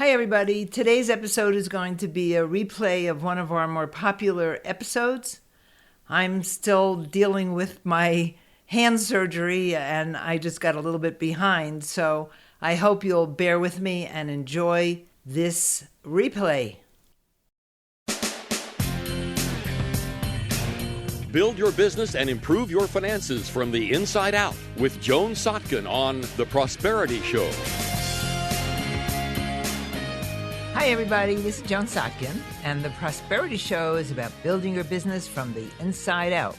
Hi, everybody. Today's episode is going to be a replay of one of our more popular episodes. I'm still dealing with my hand surgery and I just got a little bit behind, so I hope you'll bear with me and enjoy this replay. Build your business and improve your finances from the inside out with Joan Sotkin on The Prosperity Show. Hi, everybody. This is Joan Sotkin, and The Prosperity Show is about building your business from the inside out.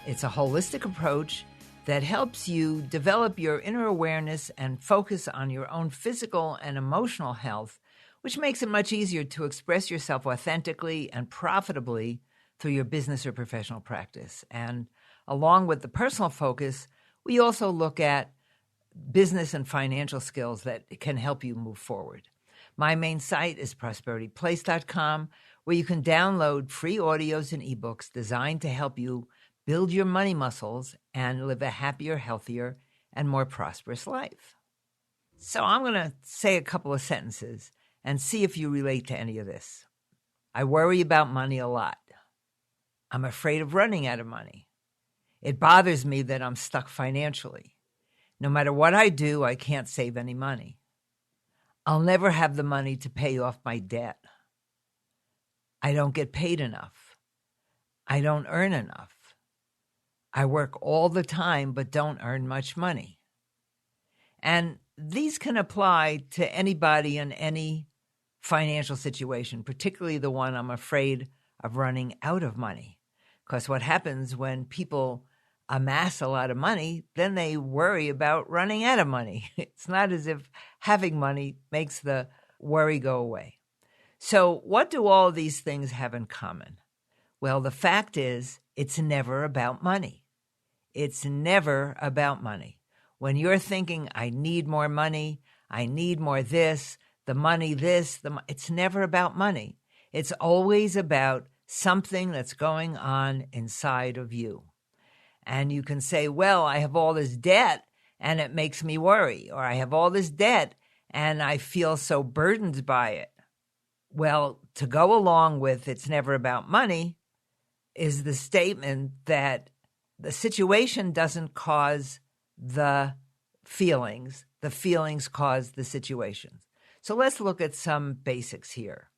It's a holistic approach that helps you develop your inner awareness and focus on your own physical and emotional health, which makes it much easier to express yourself authentically and profitably through your business or professional practice. And along with the personal focus, we also look at business and financial skills that can help you move forward. My main site is prosperityplace.com, where you can download free audios and ebooks designed to help you build your money muscles and live a happier, healthier, and more prosperous life. So I'm going to say a couple of sentences and see if you relate to any of this. I worry about money a lot. I'm afraid of running out of money. It bothers me that I'm stuck financially. No matter what I do, I can't save any money. I'll never have the money to pay off my debt. I don't get paid enough. I don't earn enough. I work all the time but don't earn much money. And these can apply to anybody in any financial situation, particularly the one I'm afraid of running out of money. Because what happens when people amass a lot of money, then they worry about running out of money. It's not as if having money makes the worry go away. So what do all these things have in common? Well, the fact is, it's never about money. It's never about money. When you're thinking, I need more money, I need more this, it's never about money. It's always about something that's going on inside of you. And you can say, well, I have all this debt and it makes me worry, or I have all this debt and I feel so burdened by it. Well, to go along with it's never about money is the statement that the situation doesn't cause the feelings cause the situations. So let's look at some basics here.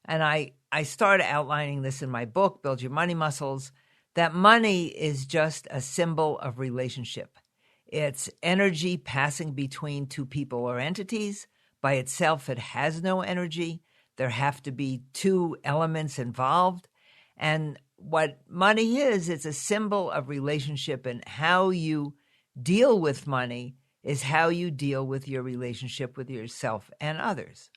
And I started outlining this in my book, Build Your Money Muscles, that money is just a symbol of relationship. It's energy passing between two people or entities. By itself, it has no energy. There have to be two elements involved. And what money is, it's a symbol of relationship, and how you deal with money is how you deal with your relationship with yourself and others.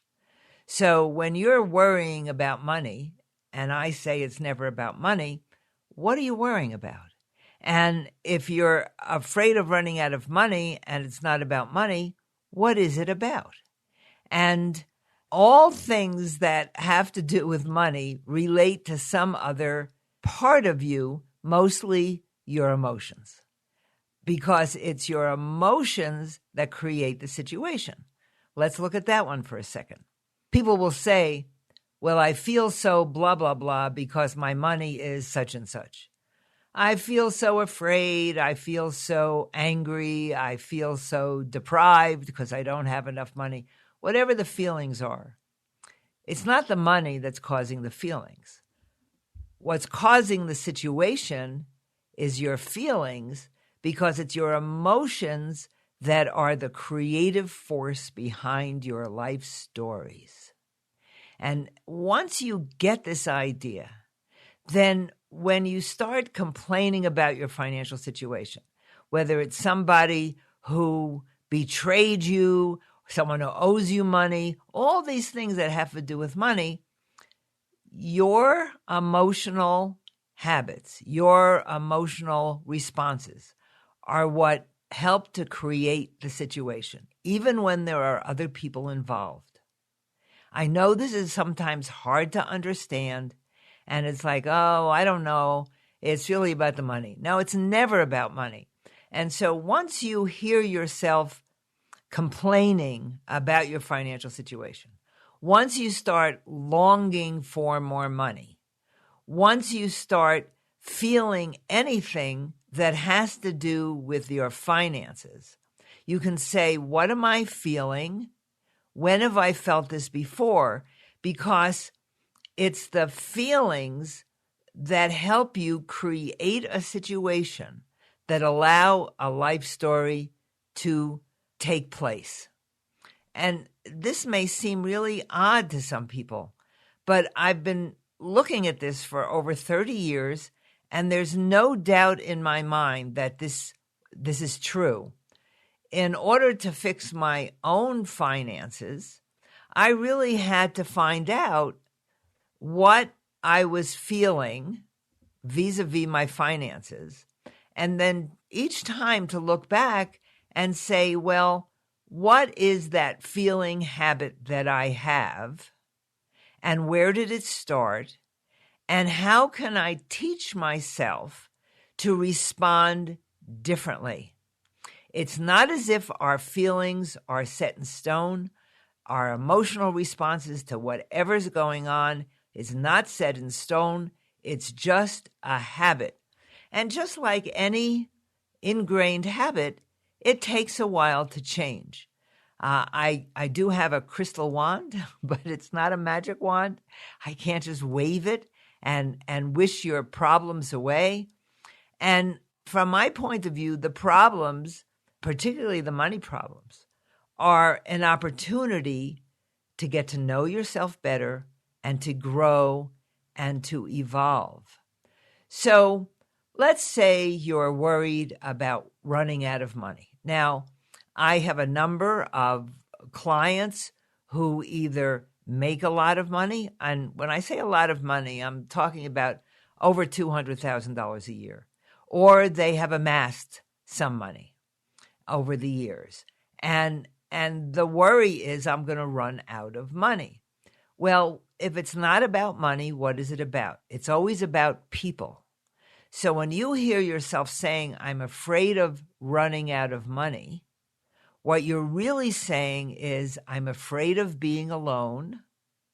So when you're worrying about money, and I say it's never about money, what are you worrying about? And if you're afraid of running out of money and it's not about money, what is it about? And all things that have to do with money relate to some other part of you, mostly your emotions, because it's your emotions that create the situation. Let's look at that one for a second. People will say, well, I feel so blah, blah, blah because my money is such and such. I feel so afraid. I feel so angry. I feel so deprived because I don't have enough money. Whatever the feelings are, it's not the money that's causing the feelings. What's causing the situation is your feelings, because it's your emotions that are the creative force behind your life stories. And once you get this idea, then when you start complaining about your financial situation, whether it's somebody who betrayed you, someone who owes you money, all these things that have to do with money, your emotional habits, your emotional responses are what help to create the situation, even when there are other people involved. I know this is sometimes hard to understand, and it's like, oh, I don't know, it's really about the money. No, it's never about money. And so once you hear yourself complaining about your financial situation, once you start longing for more money, once you start feeling anything that has to do with your finances, you can say, what am I feeling? When have I felt this before? Because it's the feelings that help you create a situation that allow a life story to take place. And this may seem really odd to some people, but I've been looking at this for over 30 years, and there's no doubt in my mind that this is true. In order to fix my own finances, I really had to find out what I was feeling vis-a-vis my finances, and then each time to look back and say, well, what is that feeling habit that I have, and where did it start, and how can I teach myself to respond differently? It's not as if our feelings are set in stone. Our emotional responses to whatever's going on is not set in stone. It's just a habit. And just like any ingrained habit, it takes a while to change. I do have a crystal wand, but it's not a magic wand. I can't just wave it and wish your problems away. And from my point of view, the problems, particularly the money problems, are an opportunity to get to know yourself better and to grow and to evolve. So let's say you're worried about running out of money. Now, I have a number of clients who either make a lot of money, and when I say a lot of money, I'm talking about over $200,000 a year, or they have amassed some money over the years. And the worry is, I'm going to run out of money. Well, if it's not about money, what is it about? It's always about people. So when you hear yourself saying, I'm afraid of running out of money, what you're really saying is, I'm afraid of being alone,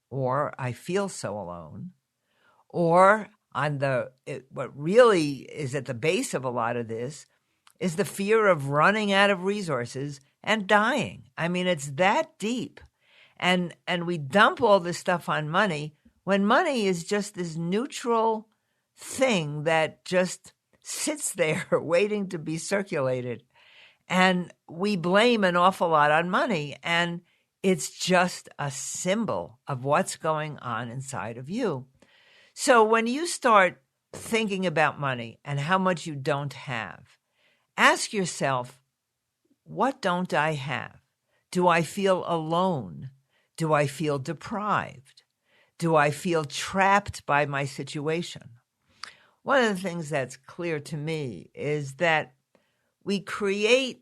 or I feel so alone, or what really is at the base of a lot of this is the fear of running out of resources and dying. I mean, it's that deep. And we dump all this stuff on money when money is just this neutral thing that just sits there waiting to be circulated. And we blame an awful lot on money, and it's just a symbol of what's going on inside of you. So when you start thinking about money and how much you don't have, ask yourself, what don't I have? Do I feel alone? Do I feel deprived? Do I feel trapped by my situation? One of the things that's clear to me is that we create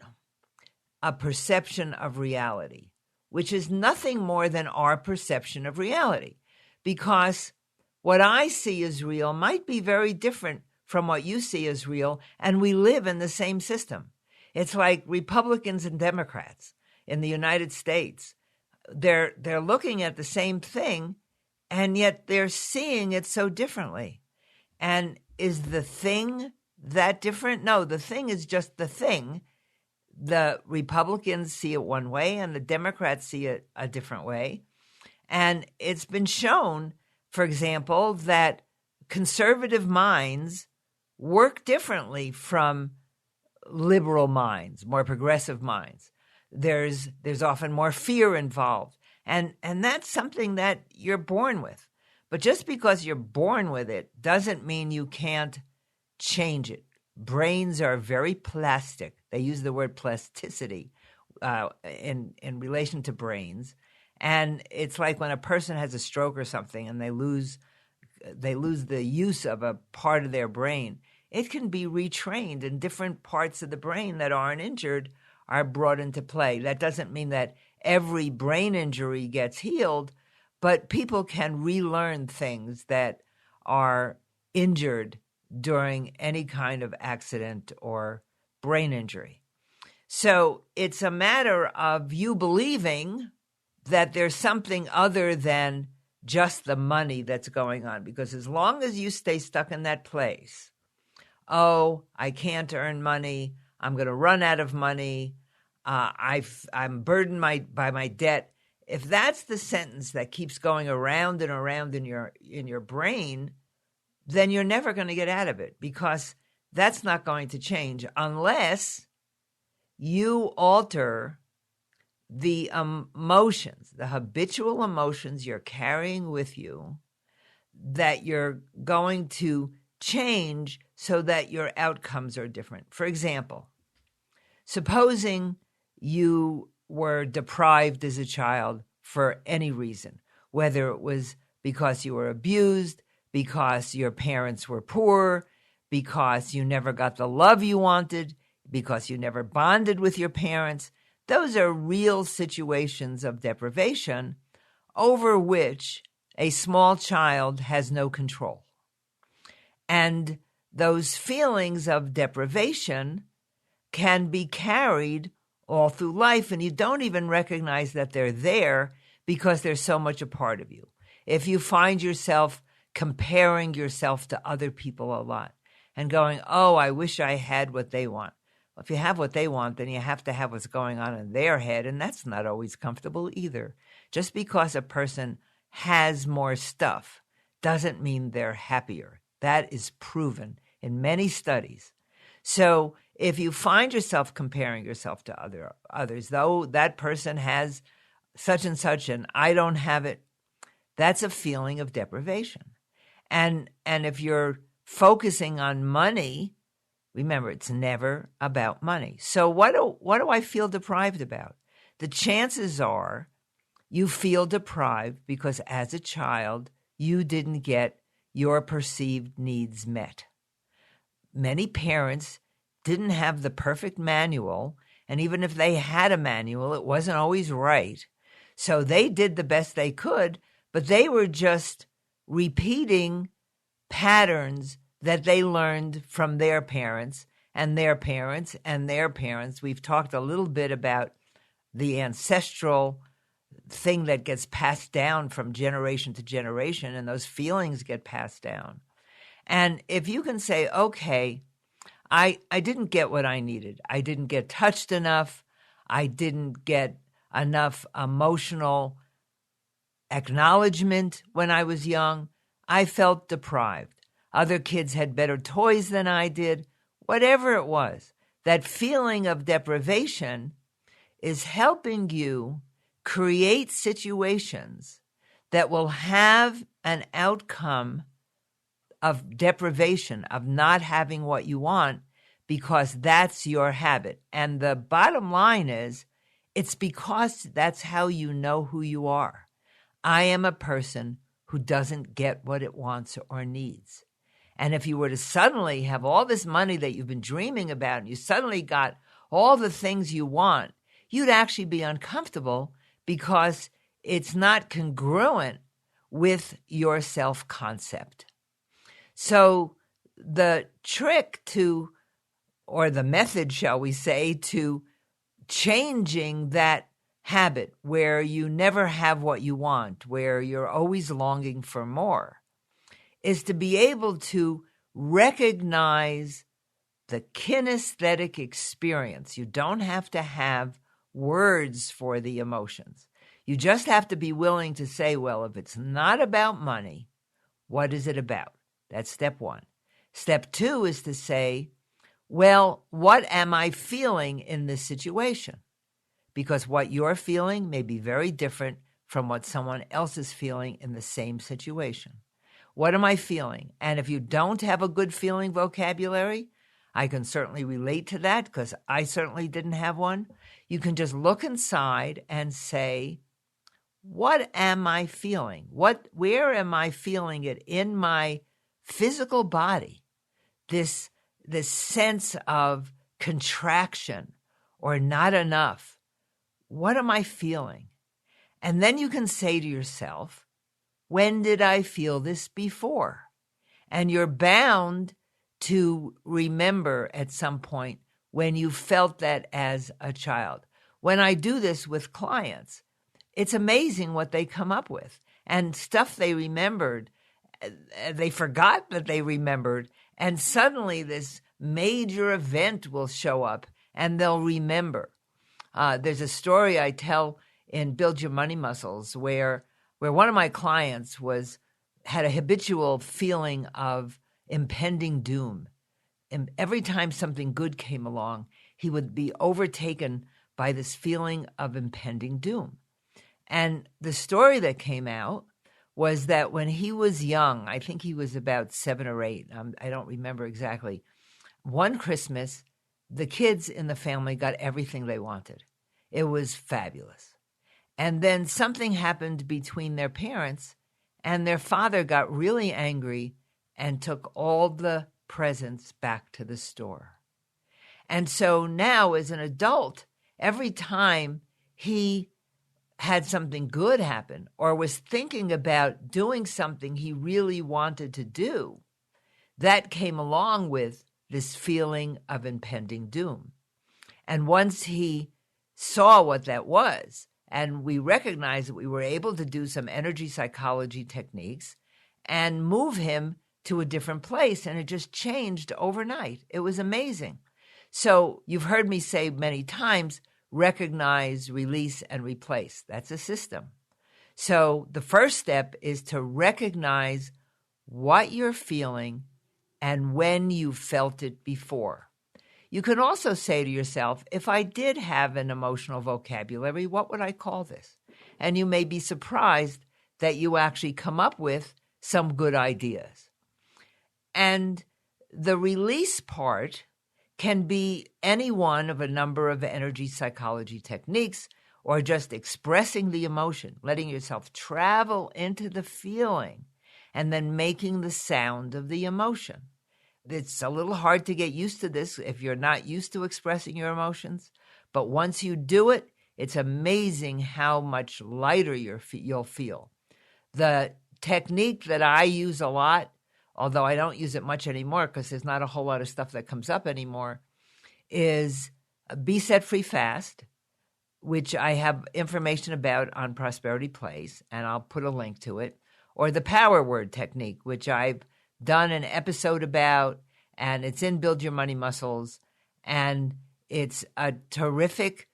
a perception of reality, which is nothing more than our perception of reality, because what I see as real might be very different from what you see as real, and we live in the same system. It's like Republicans and Democrats in the United States. They're looking at the same thing, and yet they're seeing it so differently. And is the thing that different? No, the thing is just the thing. The Republicans see it one way, and the Democrats see it a different way. And it's been shown, for example, that conservative minds work differently from liberal minds, more progressive minds. There's often more fear involved. And that's something that you're born with. But just because you're born with it doesn't mean you can't change it. Brains are very plastic. They use the word plasticity in relation to brains. And it's like when a person has a stroke or something and they lose the use of a part of their brain. It can be retrained, and different parts of the brain that aren't injured are brought into play. That doesn't mean that every brain injury gets healed, but people can relearn things that are injured during any kind of accident or brain injury. So it's a matter of you believing that there's something other than just the money that's going on. Because as long as you stay stuck in that place, oh, I can't earn money, I'm going to run out of money, I'm burdened by my debt. If that's the sentence that keeps going around and around in your brain, then you're never going to get out of it, because that's not going to change unless you alter the emotions, the habitual emotions you're carrying with you, that you're going to change so that your outcomes are different. For example, supposing you were deprived as a child for any reason, whether it was because you were abused, because your parents were poor, because you never got the love you wanted, because you never bonded with your parents. Those are real situations of deprivation over which a small child has no control. And those feelings of deprivation can be carried all through life, and you don't even recognize that they're there because they're so much a part of you. If you find yourself comparing yourself to other people a lot and going, oh, I wish I had what they want. Well, if you have what they want, then you have to have what's going on in their head, and that's not always comfortable either. Just because a person has more stuff doesn't mean they're happier. That is proven in many studies. So if you find yourself comparing yourself to others, though that person has such and such and I don't have it, that's a feeling of deprivation. And if you're focusing on money, remember, it's never about money. So what do I feel deprived about? The chances are you feel deprived because as a child, you didn't get your perceived needs met. Many parents didn't have the perfect manual, and even if they had a manual, it wasn't always right. So they did the best they could, but they were just repeating patterns that they learned from their parents and their parents and their parents. We've talked a little bit about the ancestral thing that gets passed down from generation to generation, and those feelings get passed down. And if you can say, okay, I didn't get what I needed. I didn't get touched enough. I didn't get enough emotional acknowledgement when I was young. I felt deprived. Other kids had better toys than I did. Whatever it was, that feeling of deprivation is helping you create situations that will have an outcome of deprivation, of not having what you want, because that's your habit. And the bottom line is, it's because that's how you know who you are. I am a person who doesn't get what it wants or needs. And if you were to suddenly have all this money that you've been dreaming about, and you suddenly got all the things you want, you'd actually be uncomfortable because it's not congruent with your self-concept. So the trick to, or the method, shall we say, to changing that habit where you never have what you want, where you're always longing for more, is to be able to recognize the kinesthetic experience. You don't have to have words for the emotions. You just have to be willing to say, well, if it's not about money, what is it about? That's step one. Step two is to say, well, what am I feeling in this situation? Because what you're feeling may be very different from what someone else is feeling in the same situation. What am I feeling? And if you don't have a good feeling vocabulary, I can certainly relate to that because I certainly didn't have one. You can just look inside and say, what am I feeling? Where am I feeling it in my physical body? This sense of contraction or not enough. What am I feeling? And then you can say to yourself, when did I feel this before? And you're bound to remember at some point when you felt that as a child. When I do this with clients, it's amazing what they come up with. And stuff they remembered, they forgot that they remembered, and suddenly this major event will show up and they'll remember. There's a story I tell in Build Your Money Muscles where one of my clients had a habitual feeling of impending doom. And every time something good came along, he would be overtaken by this feeling of impending doom. And the story that came out was that when he was young, I think he was about 7 or 8, I don't remember exactly, one Christmas, the kids in the family got everything they wanted. It was fabulous. And then something happened between their parents, and their father got really angry and took all the presents back to the store. And so now as an adult, every time he had something good happen or was thinking about doing something he really wanted to do, that came along with this feeling of impending doom. And once he saw what that was, and we recognized that we were able to do some energy psychology techniques and move him to a different place, and it just changed overnight. It was amazing. So you've heard me say many times, recognize, release, and replace. That's a system. So the first step is to recognize what you're feeling and when you felt it before. You can also say to yourself, if I did have an emotional vocabulary, what would I call this? And you may be surprised that you actually come up with some good ideas. And the release part can be any one of a number of energy psychology techniques, or just expressing the emotion, letting yourself travel into the feeling, and then making the sound of the emotion. It's a little hard to get used to this if you're not used to expressing your emotions, but once you do it, it's amazing how much lighter you'll feel. The technique that I use a lot, although I don't use it much anymore because there's not a whole lot of stuff that comes up anymore, is Be Set Free Fast, which I have information about on Prosperity Plays, and I'll put a link to it, or the Power Word technique, which I've done an episode about, and it's in Build Your Money Muscles, and it's a terrific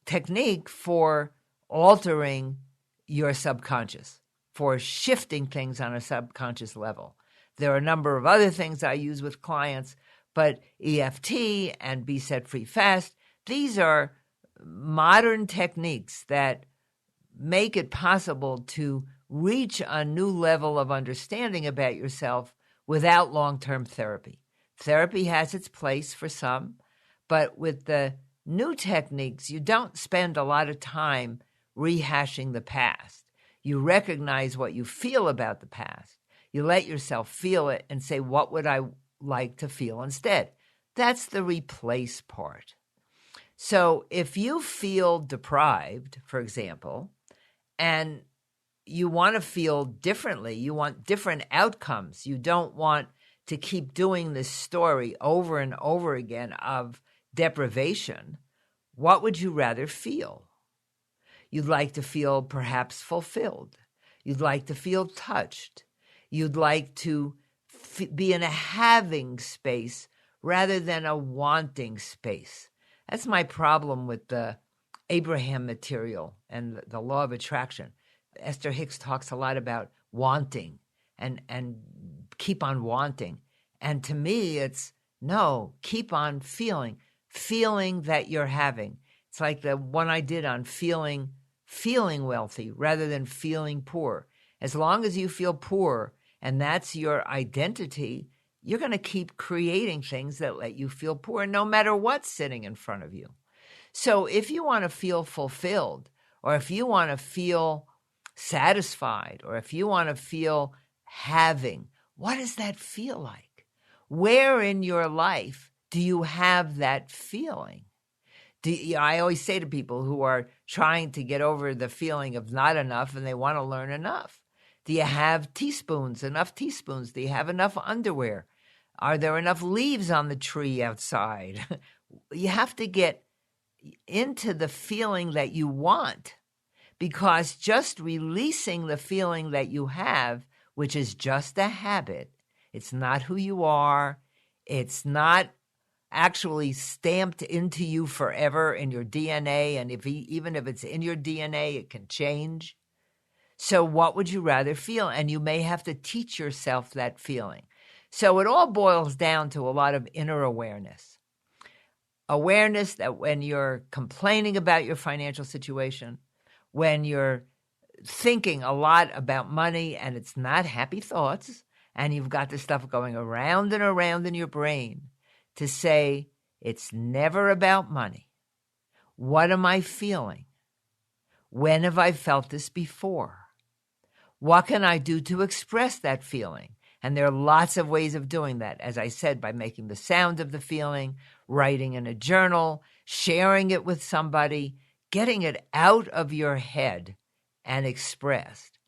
technique for altering your subconscious, for shifting things on a subconscious level. There are a number of other things I use with clients, but EFT and Be Set Free Fast, these are modern techniques that make it possible to reach a new level of understanding about yourself without long-term therapy. Therapy has its place for some, but with the new techniques, you don't spend a lot of time rehashing the past. You recognize what you feel about the past. You let yourself feel it and say, what would I like to feel instead? That's the replace part. So if you feel deprived, for example, and you want to feel differently, you want different outcomes, you don't want to keep doing this story over and over again of deprivation, what would you rather feel? You'd like to feel perhaps fulfilled. You'd like to feel touched. You'd like to be in a having space rather than a wanting space. That's my problem with the Abraham material and the law of attraction. Esther Hicks talks a lot about wanting and keep on wanting. And to me, it's no, keep on feeling that you're having. It's like the one I did on feeling wealthy rather than feeling poor. As long as you feel poor and that's your identity, you're going to keep creating things that let you feel poor no matter what's sitting in front of you. So if you want to feel fulfilled, or if you want to feel satisfied, or if you want to feel having, what does that feel like? Where in your life do you have that feeling? I always say to people who are trying to get over the feeling of not enough and they want to learn enough, do you have teaspoons, enough teaspoons? Do you have enough underwear? Are there enough leaves on the tree outside? You have to get into the feeling that you want, because just releasing the feeling that you have, which is just a habit, it's not who you are, it's not actually stamped into you forever in your DNA, and even if it's in your DNA, it can change. So what would you rather feel? And you may have to teach yourself that feeling. So it all boils down to a lot of inner awareness. Awareness that when you're complaining about your financial situation, when you're thinking a lot about money and it's not happy thoughts, and you've got this stuff going around and around in your brain, to say, it's never about money. What am I feeling? When have I felt this before? What can I do to express that feeling? And there are lots of ways of doing that. As I said, by making the sound of the feeling, writing in a journal, sharing it with somebody, getting it out of your head and expressed.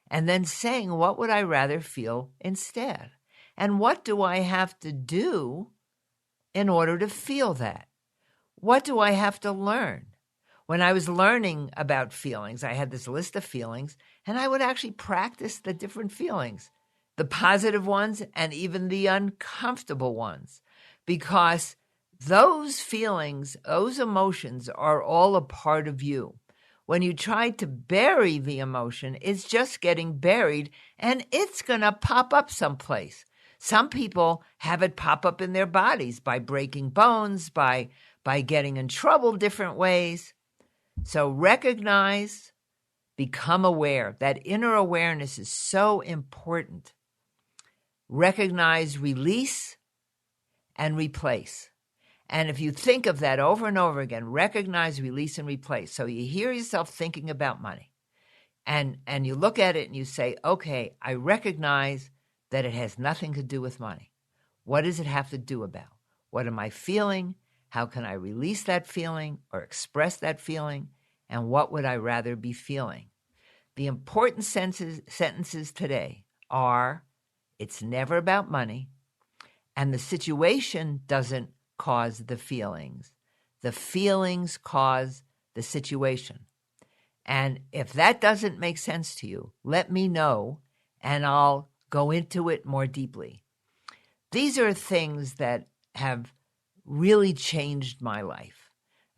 And then saying, what would I rather feel instead? And what do I have to do in order to feel that? What do I have to learn? When I was learning about feelings, I had this list of feelings, and I would actually practice the different feelings, the positive ones and even the uncomfortable ones, because those feelings, those emotions are all a part of you. When you try to bury the emotion, it's just getting buried, and it's going to pop up someplace. Some people have it pop up in their bodies by breaking bones, by getting in trouble different ways. So recognize, become aware. That inner awareness is so important. Recognize, release, and replace. And if you think of that over and over again, recognize, release, and replace. So you hear yourself thinking about money, and you look at it and you say, okay, I recognize that it has nothing to do with money. What does it have to do about? What am I feeling? How can I release that feeling or express that feeling? And what would I rather be feeling? The important sentences today are, it's never about money, and the situation doesn't cause the feelings. The feelings cause the situation. And if that doesn't make sense to you, let me know, and I'll go into it more deeply. These are things that have really changed my life.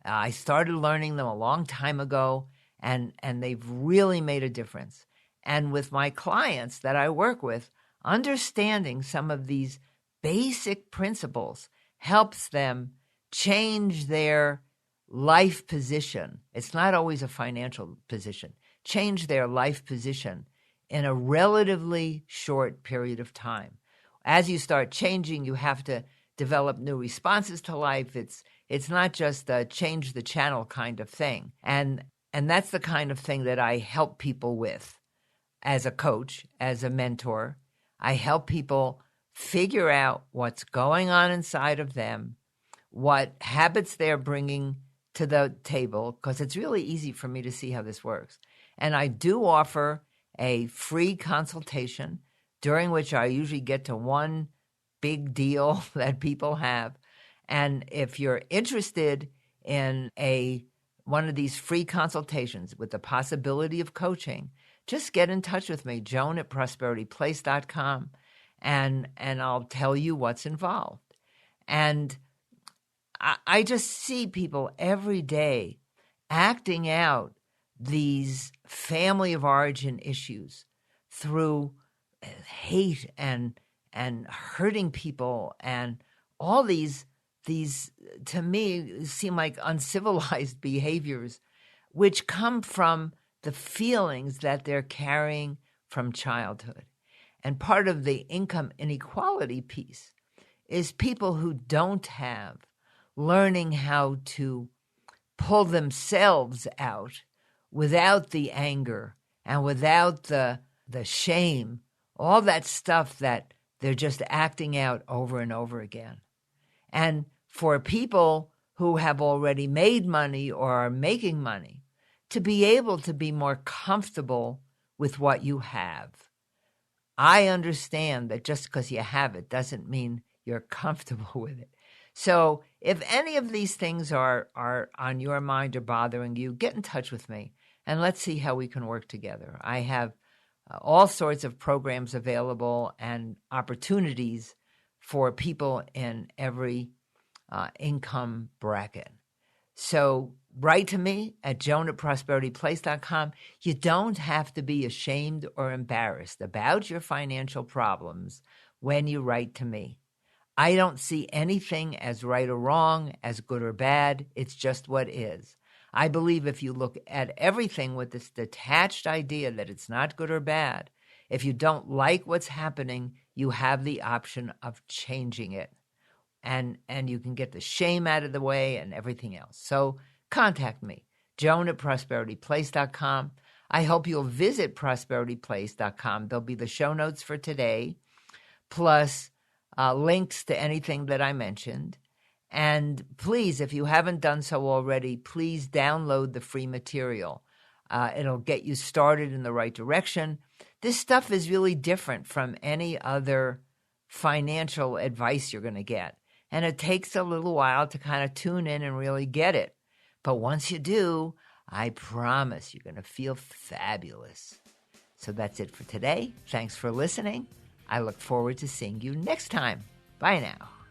I started learning them a long time ago, and they've really made a difference. And with my clients that I work with, understanding some of these basic principles helps them change their life position. It's not always a financial position. Change their life position in a relatively short period of time. As you start changing, you have to develop new responses to life. It's not just a change the channel kind of thing. And that's the kind of thing that I help people with as a coach, as a mentor. I help people figure out what's going on inside of them, what habits they're bringing to the table, because it's really easy for me to see how this works. And I do offer a free consultation during which I usually get to one big deal that people have. And if you're interested in one of these free consultations with the possibility of coaching, just get in touch with me, Joan at prosperityplace.com, and I'll tell you what's involved. And I just see people every day acting out these family of origin issues through hate and hurting people, and all these to me seem like uncivilized behaviors, which come from the feelings that they're carrying from childhood. And part of the income inequality piece is people who don't have learning how to pull themselves out without the anger and without the shame, all that stuff that they're just acting out over and over again. And for people who have already made money or are making money, to be able to be more comfortable with what you have. I understand that just because you have it doesn't mean you're comfortable with it. So if any of these things are on your mind or bothering you, get in touch with me, and let's see how we can work together. I have all sorts of programs available and opportunities for people in every income bracket. So write to me at joan@prosperityplace.com. You don't have to be ashamed or embarrassed about your financial problems when you write to me. I don't see anything as right or wrong, as good or bad. It's just what is. I believe if you look at everything with this detached idea that it's not good or bad, if you don't like what's happening, you have the option of changing it. And you can get the shame out of the way and everything else. So contact me, joan@prosperityplace.com. I hope you'll visit prosperityplace.com. There'll be the show notes for today, plus links to anything that I mentioned. And please, if you haven't done so already, please download the free material. It'll get you started in the right direction. This stuff is really different from any other financial advice you're going to get. And it takes a little while to kind of tune in and really get it. But once you do, I promise you're going to feel fabulous. So that's it for today. Thanks for listening. I look forward to seeing you next time. Bye now.